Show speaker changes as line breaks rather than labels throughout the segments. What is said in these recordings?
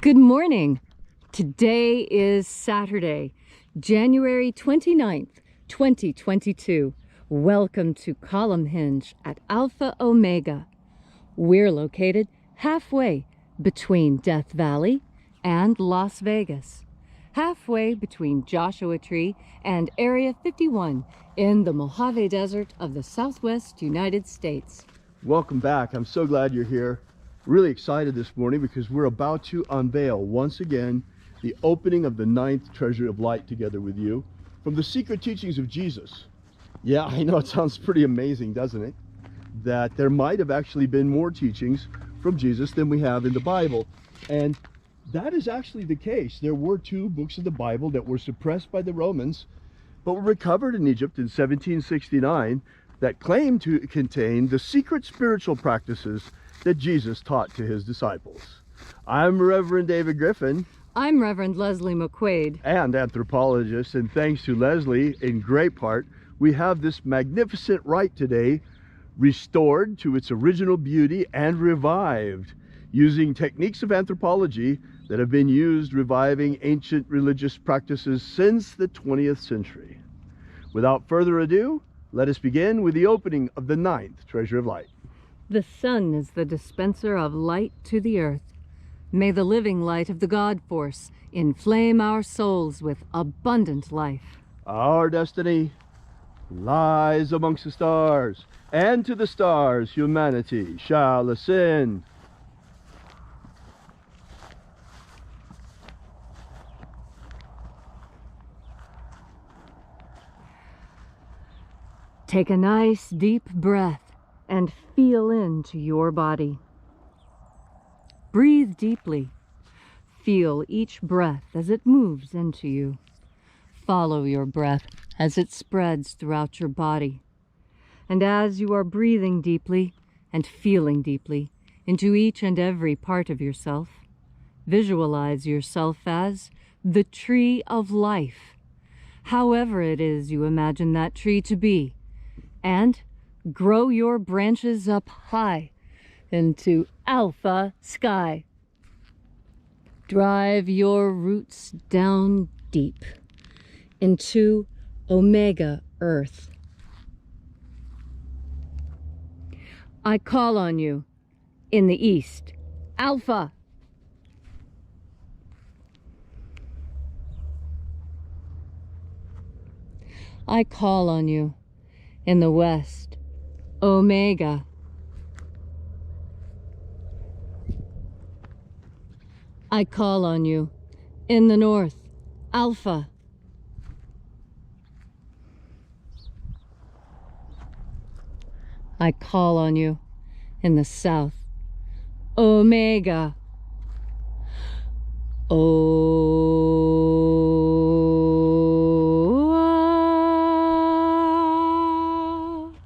Good morning. Today is Saturday, January 29th, 2022. Welcome to Columnhenge at Alpha Ωmega. We're located halfway between Death Valley and Las Vegas, halfway between Joshua Tree and Area 51 in the Mojave Desert of the Southwest United States.
Welcome back. I'm so glad you're here. Really excited this morning because we're about to unveil once again the opening of the 9th Treasury of Light together with you from the secret teachings of Jesus. Yeah, I know it sounds pretty amazing, doesn't it? That there might have actually been more teachings from Jesus than we have in the Bible. And that is actually the case. There were 2 books of the Bible that were suppressed by the Romans, but were recovered in Egypt in 1769 that claimed to contain the secret spiritual practices that Jesus taught to his disciples. I'm Reverend David Griffin.
I'm Reverend Leslie McQuade.
And anthropologist, and thanks to Leslie, in great part, we have this magnificent rite today restored to its original beauty and revived using techniques of anthropology that have been used reviving ancient religious practices since the 20th century. Without further ado, let us begin with the opening of the 9th Treasury of Light.
The sun is the dispenser of light to the earth. May the living light of the God force inflame our souls with abundant life.
Our destiny lies amongst the stars, and to the stars humanity shall ascend.
Take a nice deep breath and feel into your body. Breathe deeply. Feel each breath as it moves into you. Follow your breath as it spreads throughout your body. And as you are breathing deeply and feeling deeply into each and every part of yourself, visualize yourself as the tree of life, however it is you imagine that tree to be, and grow your branches up high into alpha sky. Drive your roots down deep into omega earth. I call on you in the east, alpha. I call on you in the west, Omega. I call on you in the north, Alpha. I call on you in the south, Omega.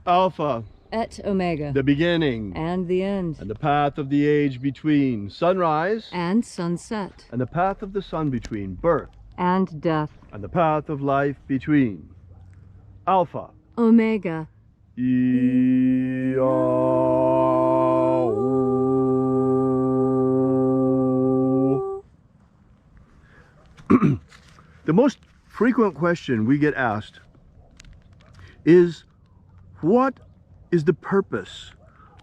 Alpha
et Omega,
the beginning
and the end,
and the path of the age between sunrise
and sunset,
and the path of the sun between birth
and death,
and the path of life between. Alpha
Omega.
The most frequent question we get asked is, what is the purpose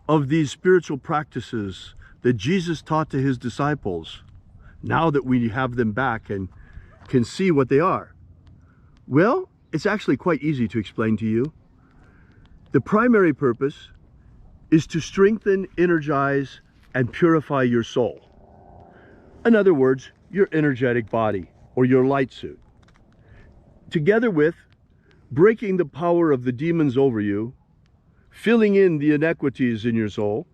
of these spiritual practices that Jesus taught to his disciples now that we have them back and can see what they are? Well, it's actually quite easy to explain to you. The primary purpose is to strengthen, energize, and purify your soul. In other words, your energetic body or your light suit. Together with breaking the power of the demons over you, filling in the inequities in your soul,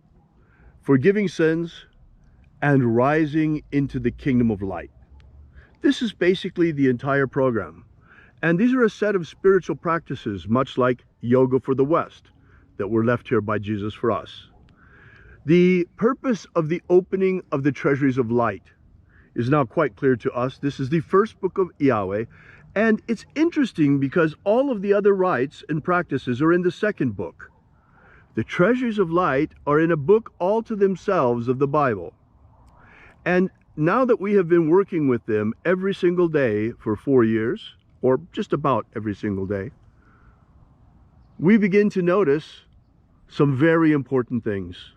forgiving sins, and rising into the kingdom of light. This is basically the entire program. And these are a set of spiritual practices, much like yoga for the West, that were left here by Jesus for us. The purpose of the opening of the Treasuries of Light is now quite clear to us. This is the first book of Yahweh, and it's interesting because all of the other rites and practices are in the second book. The Treasuries of Light are in a book all to themselves of the Bible. And now that we have been working with them every single day for 4 years, or just about every single day, we begin to notice some very important things.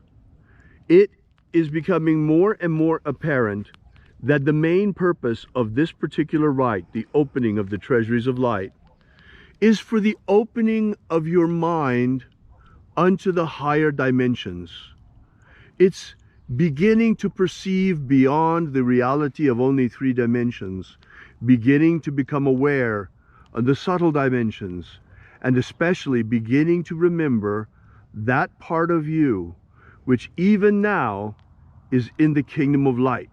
It is becoming more and more apparent that the main purpose of this particular rite, the opening of the Treasuries of Light, is for the opening of your mind unto the higher dimensions. It's beginning to perceive beyond the reality of only 3 dimensions, beginning to become aware of the subtle dimensions, and especially beginning to remember that part of you which even now is in the kingdom of light.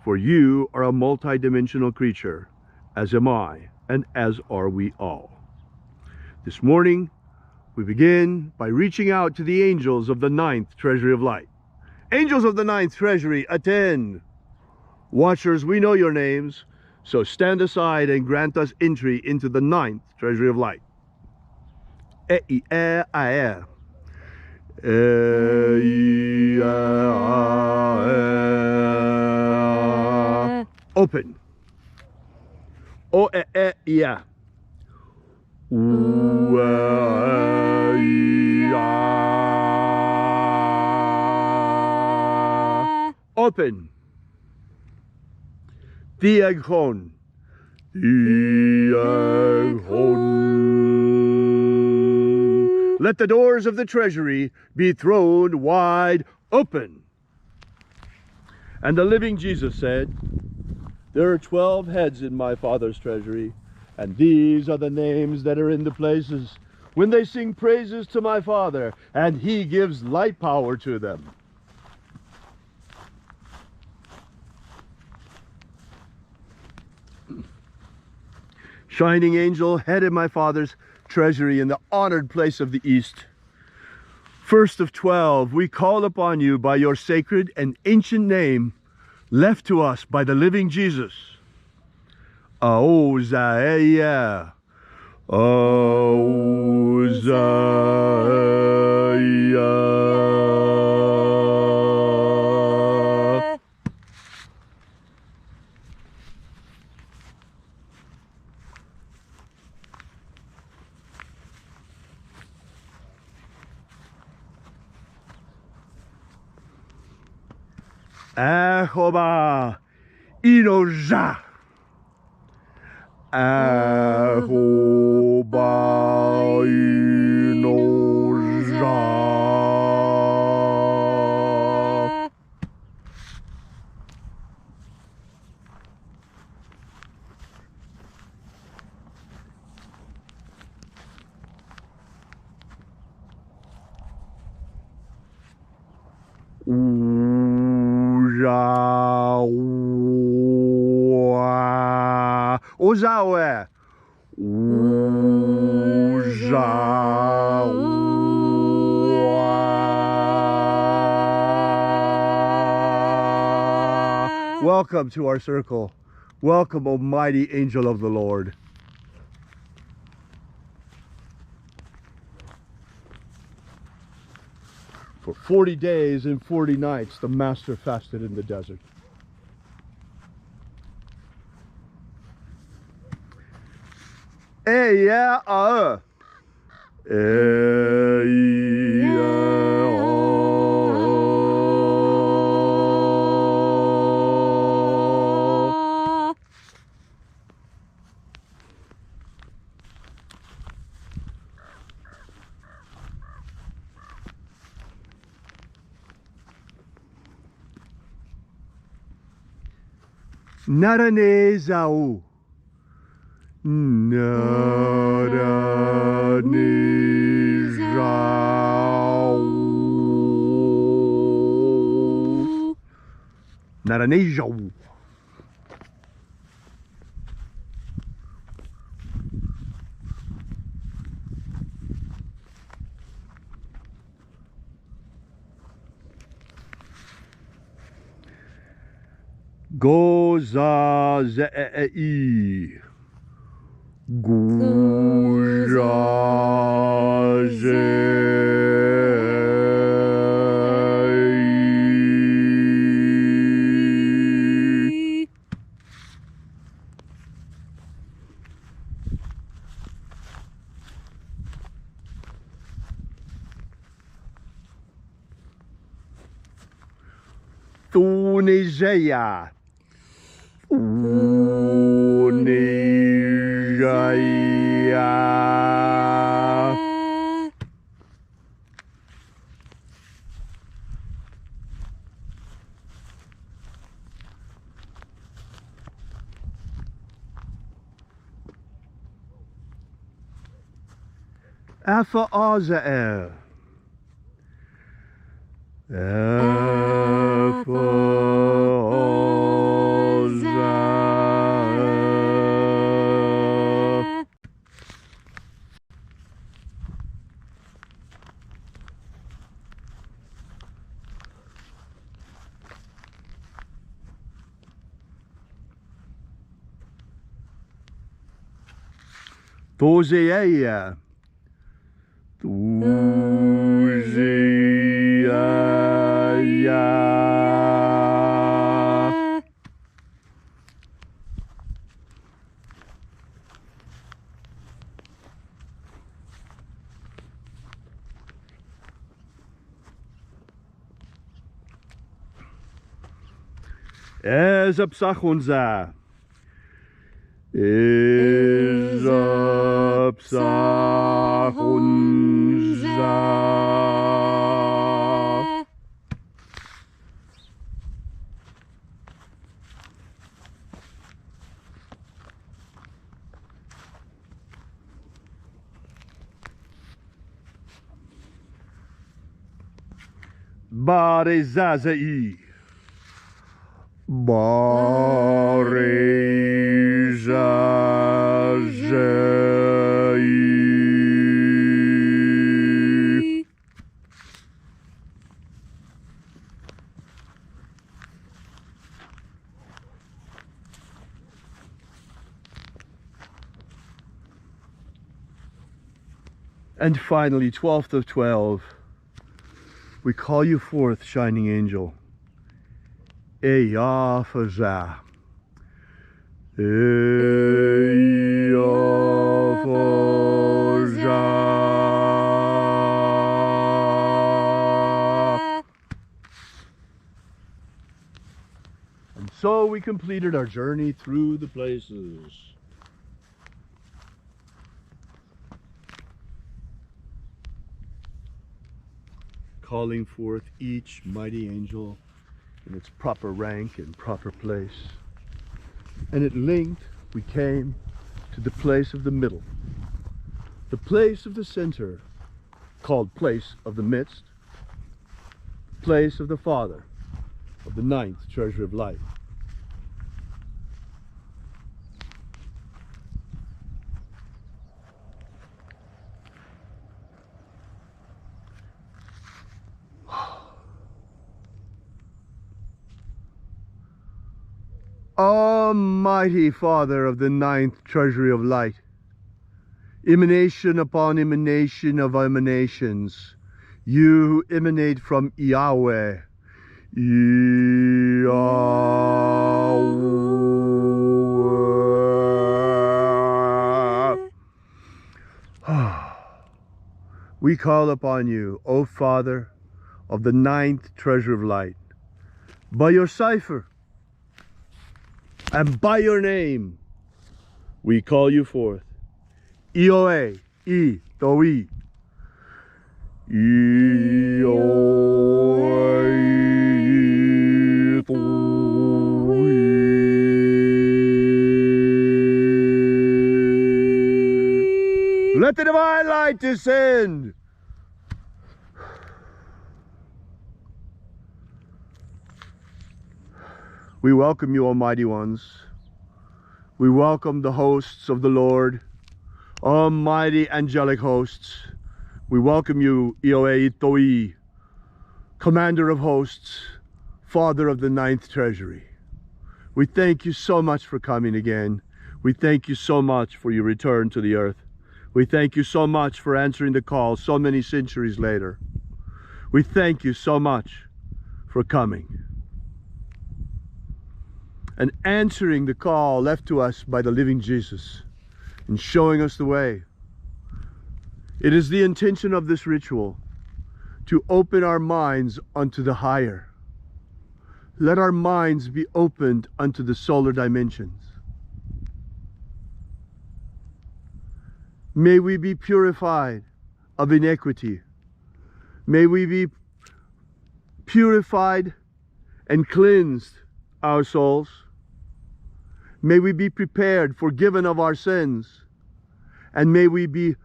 For you are a multidimensional creature, as am I, and as are we all. This morning, we begin by reaching out to the angels of the 9th Treasury of Light. Angels of the 9th Treasury, attend! Watchers, we know your names, so stand aside and grant us entry into the 9th Treasury of Light. Open. Open. Diagon. Let the doors of the treasury be thrown wide open. And the living Jesus said, there are 12 heads in my Father's treasury, and these are the names that are in the places when they sing praises to my Father, and he gives light power to them. Shining angel, head in my Father's treasury in the honored place of the East. First of 12, we call upon you by your sacred and ancient name, left to us by the living Jesus. Aozaya. Aozaya. Ahoba inoja. Ahoba inoja. Ozawe. Welcome to our circle. Welcome, O mighty angel of the Lord. For 40 days and 40 nights, the Master fasted in the desert. Naranezau. Naranezau. Naranezau. Goza zei. Gujaze. Unijaya. Unijaya. Alpha Ωmega. Alpha Ωmega. Tozeia. Tozeia. Ezapsachunza. Ezapsachunza. Barezazai. Barezazai. And finally, 12th of 12, we call you forth, shining angel. Eyafaza. Eyafaza. And so we completed our journey through the places. Calling forth each mighty angel in its proper rank and proper place. And at length we came to the place of the middle, the place of the center, called place of the midst, place of the Father, of the 9th Treasury of Light. Almighty Father of the 9th Treasury of Light, emanation upon emanation of emanations, you emanate from Yahweh. Yahweh. We call upon you, O Father of the 9th Treasury of Light, by your cipher and by your name, we call you forth. Ioe, I, Toi. Ioe, Toi. Let the divine light descend. We welcome you, Almighty Ones. We welcome the hosts of the Lord, Almighty angelic hosts. We welcome you, Ioe Toi, Commander of Hosts, Father of the 9th Treasury. We thank you so much for coming again. We thank you so much for your return to the earth. We thank you so much for answering the call so many centuries later. We thank you so much for coming and answering the call left to us by the living Jesus and showing us the way. It is the intention of this ritual to open our minds unto the higher, let our minds be opened unto the solar dimensions. May we be purified of iniquity. May we be purified and cleansed, our souls. May we be prepared, forgiven of our sins. And may we be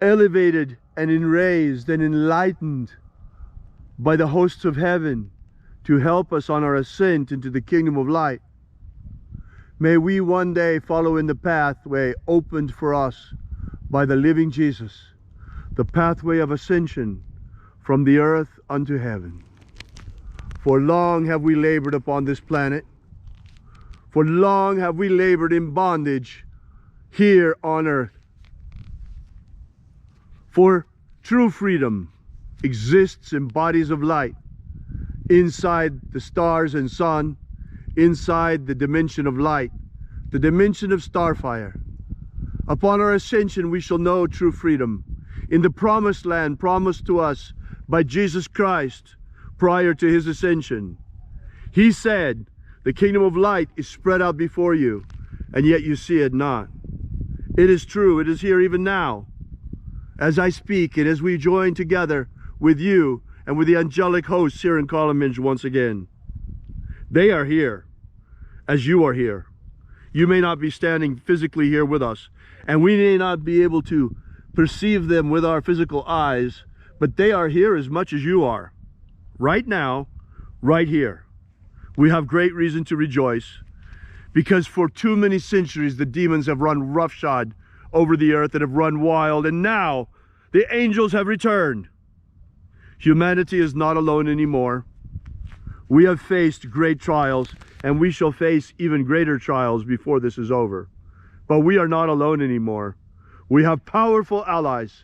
elevated and enraised and enlightened by the hosts of heaven to help us on our ascent into the kingdom of light. May we one day follow in the pathway opened for us by the living Jesus, the pathway of ascension from the earth unto heaven. For long have we labored upon this planet. For long have we labored in bondage here on earth. For true freedom exists in bodies of light, inside the stars and sun, inside the dimension of light, the dimension of starfire. Upon our ascension we shall know true freedom in the promised land promised to us by Jesus Christ prior to his ascension. He said, the kingdom of light is spread out before you, and yet you see it not. It is true, it is here even now. As I speak and as we join together with you and with the angelic hosts here in Columnhenge once again. They are here as you are here. You may not be standing physically here with us, and we may not be able to perceive them with our physical eyes, but they are here as much as you are. Right now, right here. We have great reason to rejoice, because for too many centuries the demons have run roughshod over the earth and have run wild, and now the angels have returned. Humanity is not alone anymore. We have faced great trials, and we shall face even greater trials before this is over. But we are not alone anymore. We have powerful allies,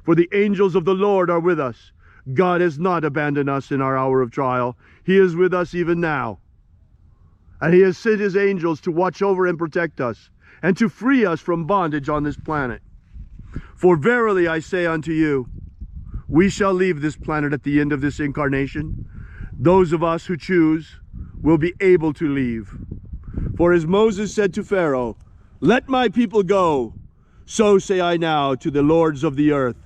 for the angels of the Lord are with us. God has not abandoned us in our hour of trial. He is with us even now. And he has sent his angels to watch over and protect us, and to free us from bondage on this planet. For verily I say unto you, we shall leave this planet at the end of this incarnation. Those of us who choose will be able to leave. For as Moses said to Pharaoh, let my people go, so say I now to the lords of the earth,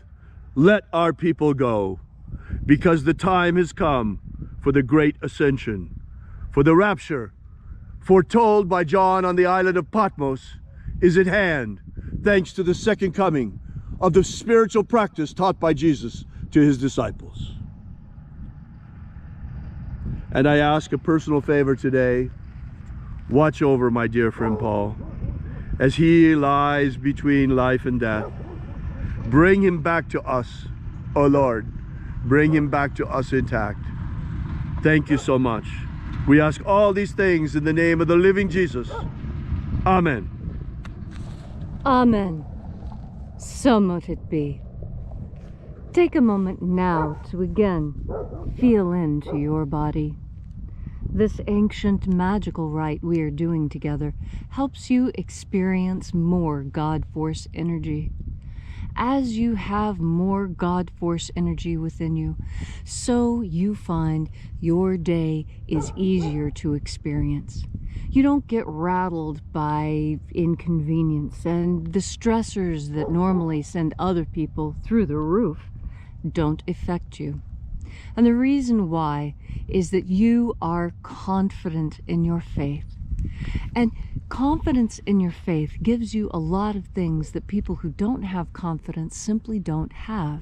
let our people go, because the time has come for the great ascension. For the rapture, foretold by John on the island of Patmos, is at hand, thanks to the second coming of the spiritual practice taught by Jesus to his disciples. And I ask a personal favor today. Watch over my dear friend Paul as he lies between life and death. Bring him back to us, O Lord. Bring him back to us intact. Thank you so much. We ask all these things in the name of the living Jesus. Amen.
Amen. So mote it be. Take a moment now to again feel into your body. This ancient magical rite we are doing together helps you experience more God Force energy. As you have more God Force energy within you, so you find your day is easier to experience. You don't get rattled by inconvenience, and the stressors that normally send other people through the roof don't affect you. And the reason why is that you are confident in your faith. And confidence in your faith gives you a lot of things that people who don't have confidence simply don't have.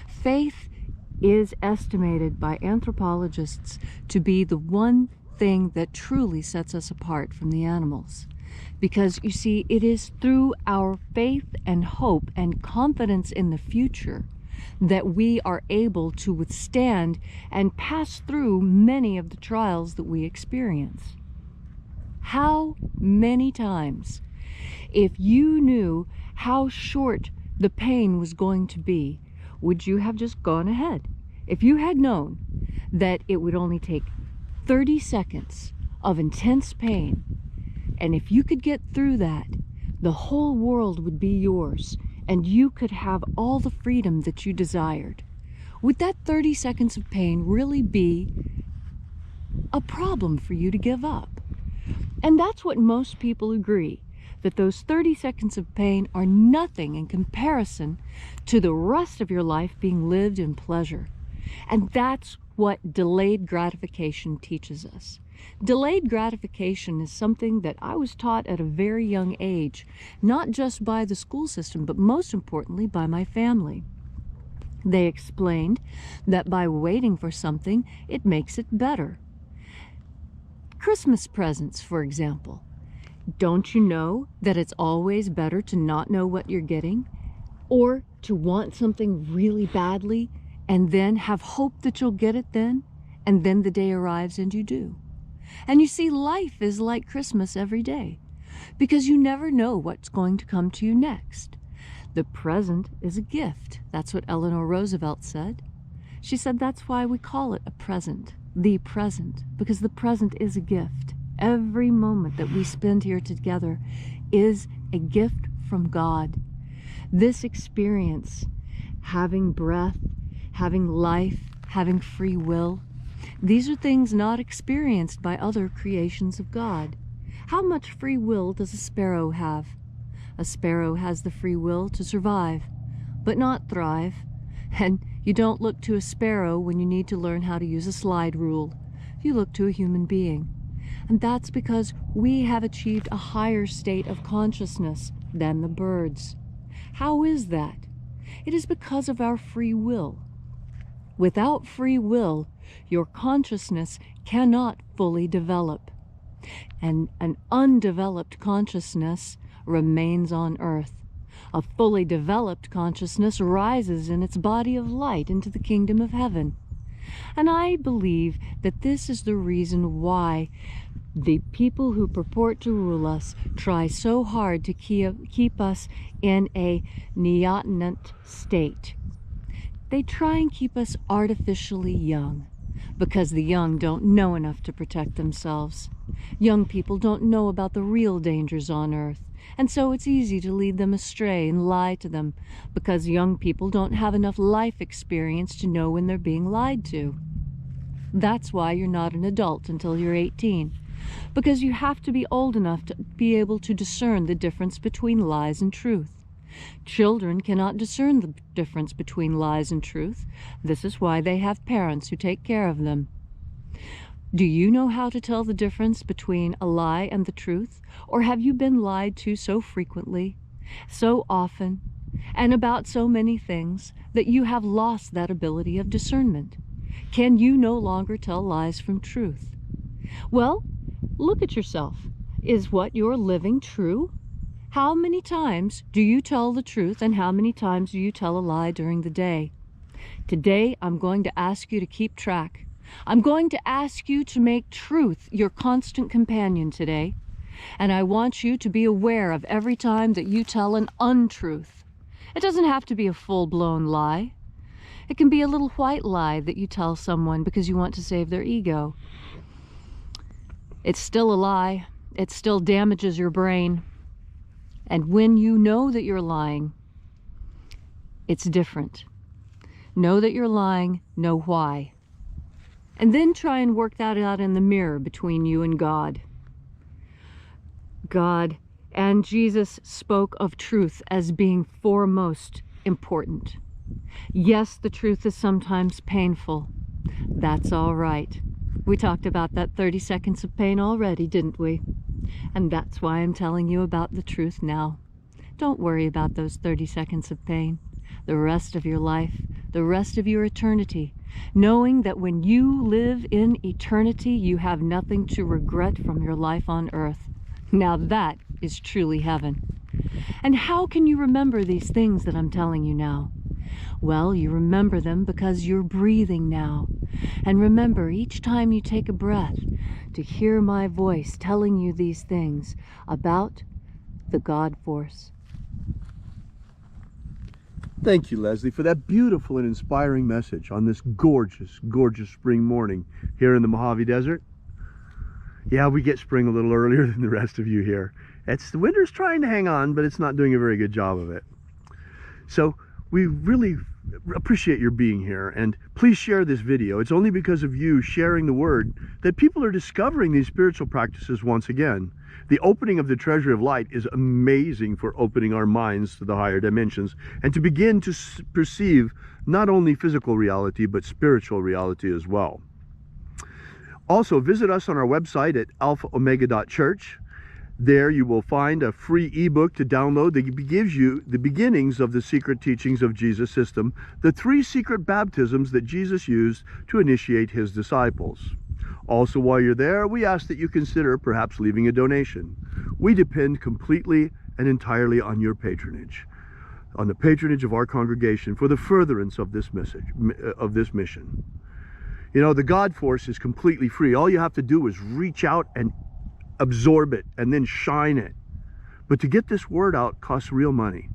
Faith is estimated by anthropologists to be the one thing that truly sets us apart from the animals. Because you see, it is through our faith and hope and confidence in the future that we are able to withstand and pass through many of the trials that we experience. How many times, if you knew how short the pain was going to be, would you have just gone ahead? If you had known that it would only take 30 seconds of intense pain, and if you could get through that, the whole world would be yours, and you could have all the freedom that you desired. Would that 30 seconds of pain really be a problem for you to give up. And that's what most people agree, that those 30 seconds of pain are nothing in comparison to the rest of your life being lived in pleasure. And that's what delayed gratification teaches us. Delayed gratification is something that I was taught at a very young age, not just by the school system, but most importantly by my family. They explained that by waiting for something, it makes it better. Christmas presents, for example. Don't you know that it's always better to not know what you're getting, or to want something really badly and then have hope that you'll get it then, and then the day arrives and you do? And you see, life is like Christmas every day, because you never know what's going to come to you next. The present is a gift. That's what Eleanor Roosevelt said. She said that's why we call it a present, the present, because the present is a gift. Every moment that we spend here together is a gift from God. This experience, having breath, having life, having free will, these are things not experienced by other creations of God. How much free will does a sparrow have? A sparrow has the free will to survive, but not thrive. And you don't look to a sparrow when you need to learn how to use a slide rule. You look to a human being. And that's because we have achieved a higher state of consciousness than the birds. How is that? It is because of our free will. Without free will, your consciousness cannot fully develop. And an undeveloped consciousness remains on earth. A fully developed consciousness rises in its body of light into the kingdom of heaven. And I believe that this is the reason why the people who purport to rule us try so hard to keep us in a neotenant state. They try and keep us artificially young, because the young don't know enough to protect themselves. Young people don't know about the real dangers on earth, and so it's easy to lead them astray and lie to them, because young people don't have enough life experience to know when they're being lied to. That's why you're not an adult until you're 18, because you have to be old enough to be able to discern the difference between lies and truth. Children cannot discern the difference between lies and truth. This is why they have parents who take care of them. Do you know how to tell the difference between a lie and the truth? Or have you been lied to so frequently, so often, and about so many things that you have lost that ability of discernment? Can you no longer tell lies from truth? Well, look at yourself. Is what you're living true? How many times do you tell the truth, and how many times do you tell a lie during the day? Today, I'm going to ask you to keep track. I'm going to ask you to make truth your constant companion today. And I want you to be aware of every time that you tell an untruth. It doesn't have to be a full-blown lie. It can be a little white lie that you tell someone because you want to save their ego. It's still a lie. It still damages your brain. And when you know that you're lying, it's different. Know that you're lying, know why. And then try and work that out in the mirror between you and God. God and Jesus spoke of truth as being foremost important. Yes, the truth is sometimes painful. That's all right. We talked about that 30 seconds of pain already, didn't we? And that's why I'm telling you about the truth now. Don't worry about those 30 seconds of pain. The rest of your life, the rest of your eternity, knowing that when you live in eternity, you have nothing to regret from your life on earth. Now that is truly heaven. And how can you remember these things that I'm telling you now? Well, you remember them because you're breathing now. And remember, each time you take a breath, to hear my voice telling you these things about the God force.
Thank you, Leslie, for that beautiful and inspiring message on this gorgeous, gorgeous spring morning here in the Mojave Desert. Yeah, we get spring a little earlier than the rest of you here. The winter's trying to hang on, but it's not doing a very good job of it. So we really appreciate your being here, and please share this video. It's only because of you sharing the word that people are discovering these spiritual practices once again. The opening of the Treasury of Light is amazing for opening our minds to the higher dimensions and to begin to perceive not only physical reality but spiritual reality as well. Also, visit us on our website at alphaomega.church. There you will find a free ebook to download that gives you the beginnings of the secret teachings of Jesus' system, the 3 secret baptisms that Jesus used to initiate his disciples. Also, while you're there, we ask that you consider perhaps leaving a donation. We depend completely and entirely on your patronage, on the patronage of our congregation for the furtherance of this mission. You know, the God force is completely free. All you have to do is reach out and absorb it and then shine it. But to get this word out costs real money.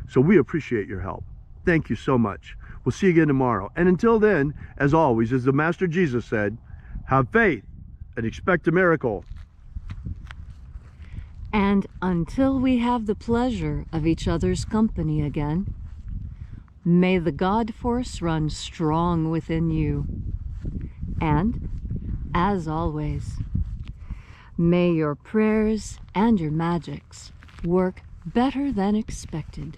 So we appreciate your help. Thank you so much. We'll see you again tomorrow. And until then, as always, as the Master Jesus said, have faith and expect a miracle.
And until we have the pleasure of each other's company again, may the God force run strong within you. And, as always, may your prayers and your magics work better than expected.